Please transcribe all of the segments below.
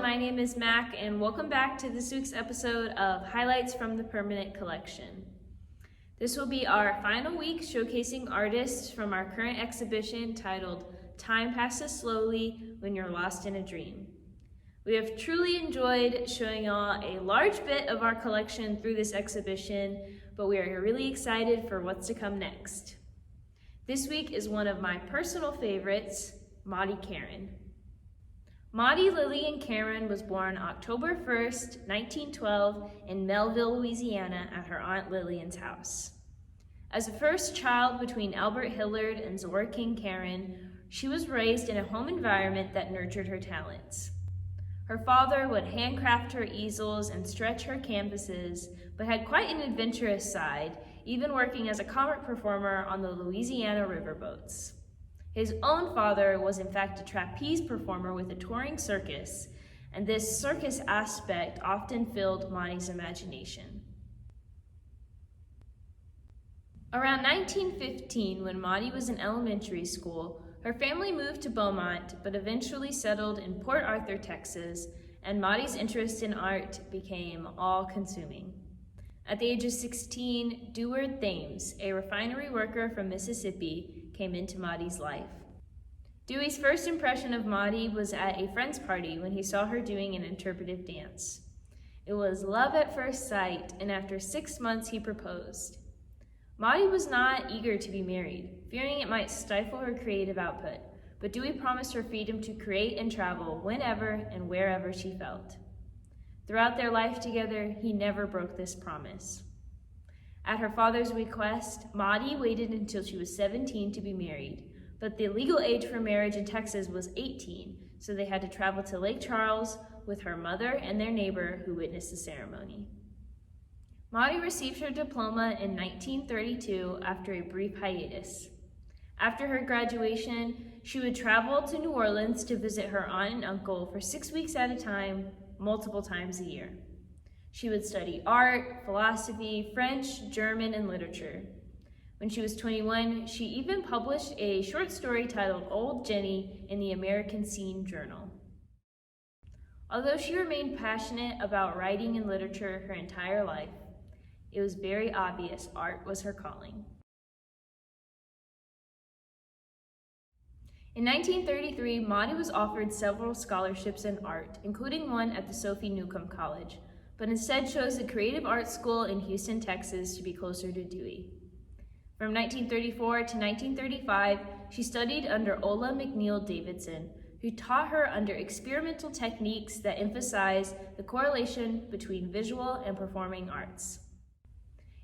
my name is Mac, and welcome back to this week's episode of Highlights from the Permanent Collection. This will be our final week showcasing artists from our current exhibition titled Time Passes Slowly When You're Lost in a Dream. We have truly enjoyed showing y'all a large bit of our collection through this exhibition, but we are really excited for what's to come next. This week is one of my personal favorites, Maudee Carron. Maudee Lillian Carron was born October 1st, 1912 in Melville, Louisiana at her Aunt Lillian's house. As a first child between Albert Hillard and Zora King Carron, she was raised in a home environment that nurtured her talents. Her father would handcraft her easels and stretch her canvases, but had quite an adventurous side, even working as a comic performer on the Louisiana riverboats. His own father was in fact a trapeze performer with a touring circus, and this circus aspect often filled Maudee's imagination. Around 1915, when Maudee was in elementary school, her family moved to Beaumont, but eventually settled in Port Arthur, Texas, and Maudee's interest in art became all-consuming. At the age of 16, Deward Thames, a refinery worker from Mississippi, came into Maudee's life. Dewey's first impression of Maudee was at a friend's party when he saw her doing an interpretive dance. It was love at first sight, and after 6 months he proposed. Maudee was not eager to be married, fearing it might stifle her creative output, but Dewey promised her freedom to create and travel whenever and wherever she felt. Throughout their life together, he never broke this promise. At her father's request, Maudee waited until she was 17 to be married, but the legal age for marriage in Texas was 18, so they had to travel to Lake Charles with her mother and their neighbor who witnessed the ceremony. Maudee received her diploma in 1932 after a brief hiatus. After her graduation, she would travel to New Orleans to visit her aunt and uncle for 6 weeks at a time, multiple times a year. She would study art, philosophy, French, German, and literature. When she was 21, she even published a short story titled Old Jenny in the American Scene Journal. Although she remained passionate about writing and literature her entire life, it was very obvious art was her calling. In 1933, Maudee was offered several scholarships in art, including one at the Sophie Newcomb College, but instead chose the Creative Arts School in Houston, Texas to be closer to Dewey. From 1934 to 1935, she studied under Ola McNeill Davidson, who taught her under experimental techniques that emphasize the correlation between visual and performing arts.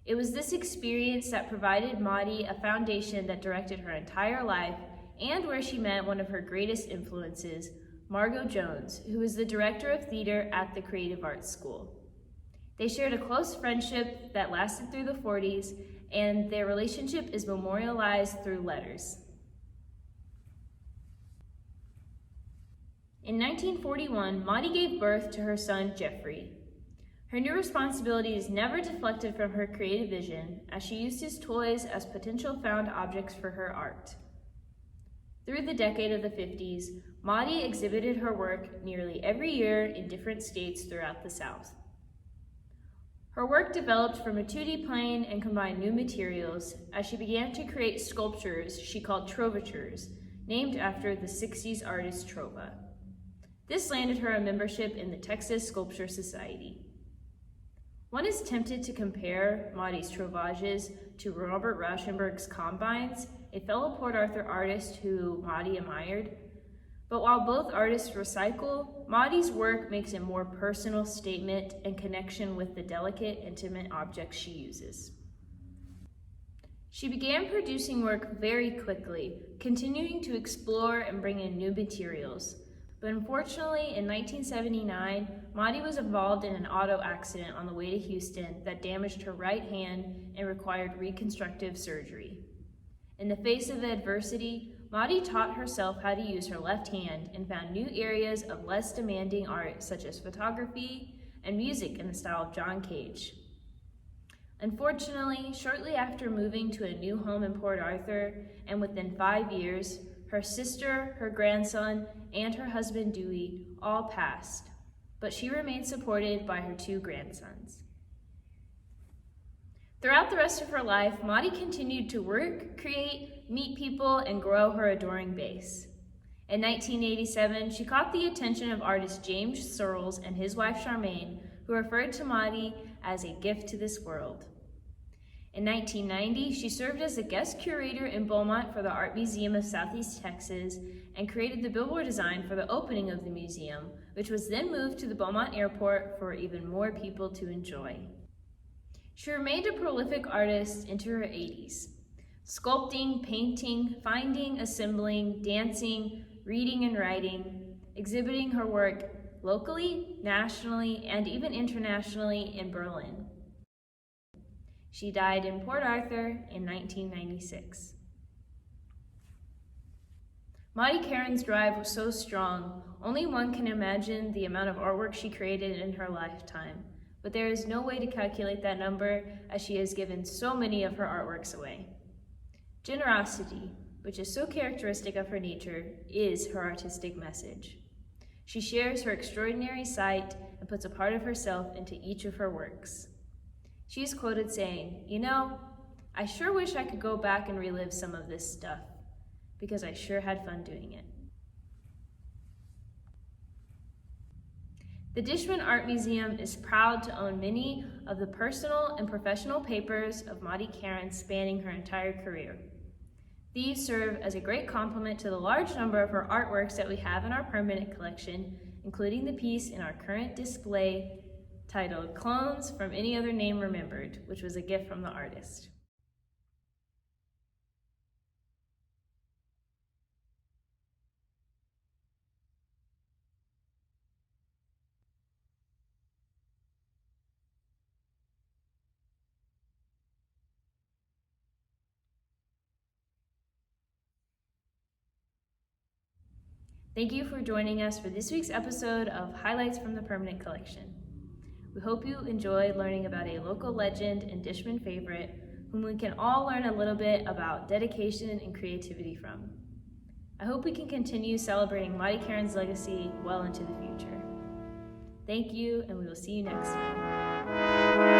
It was this experience that provided Maudee a foundation that directed her entire life and where she met one of her greatest influences, Margot Jones, who was the director of theater at the Creative Arts School. They shared a close friendship that lasted through the 40s, and their relationship is memorialized through letters. In 1941, Maudee gave birth to her son, Jeffrey. Her new responsibilities never deflected from her creative vision, as she used his toys as potential found objects for her art. Through the decade of the 50s, Maudee exhibited her work nearly every year in different states throughout the South. Her work developed from a 2D plane and combined new materials as she began to create sculptures she called trovatures, named after the 60s artist Trova. This landed her a membership in the Texas Sculpture Society. One is tempted to compare Maudee's trouvages to Robert Rauschenberg's Combines, a fellow Port Arthur artist who Maudee admired. But while both artists recycle, Maudee's work makes a more personal statement and connection with the delicate, intimate objects she uses. She began producing work very quickly, continuing to explore and bring in new materials. But unfortunately, in 1979, Maudee was involved in an auto accident on the way to Houston that damaged her right hand and required reconstructive surgery. In the face of adversity, Maudee taught herself how to use her left hand and found new areas of less demanding art such as photography and music in the style of John Cage. Unfortunately, shortly after moving to a new home in Port Arthur, and within 5 years, her sister, her grandson, and her husband Dewey all passed. but she remained supported by her 2 grandsons. Throughout the rest of her life, Maudee continued to work, create, meet people, and grow her adoring base. In 1987, she caught the attention of artist James Searles and his wife Charmaine, who referred to Maudee as a gift to this world. In 1990, she served as a guest curator in Beaumont for the Art Museum of Southeast Texas and created the billboard design for the opening of the museum, which was then moved to the Beaumont Airport for even more people to enjoy. She remained a prolific artist into her 80s, sculpting, painting, finding, assembling, dancing, reading and writing, exhibiting her work locally, nationally, and even internationally in Berlin. She died in Port Arthur in 1996. Maudee Carron's drive was so strong, only one can imagine the amount of artwork she created in her lifetime, but there is no way to calculate that number as she has given so many of her artworks away. Generosity, which is so characteristic of her nature, is her artistic message. She shares her extraordinary sight and puts a part of herself into each of her works. She is quoted saying, "You know, I sure wish I could go back and relive some of this stuff, because I sure had fun doing it." The Dishman Art Museum is proud to own many of the personal and professional papers of Maudee Carron spanning her entire career. These serve as a great complement to the large number of her artworks that we have in our permanent collection, including the piece in our current display titled "Clones from Any Other Name Remembered," which was a gift from the artist. Thank you for joining us for this week's episode of Highlights from the Permanent Collection. We hope you enjoyed learning about a local legend and Dishman favorite whom we can all learn a little bit about dedication and creativity from. I hope we can continue celebrating Maudee Carron's legacy well into the future. Thank you, and we will see you next time.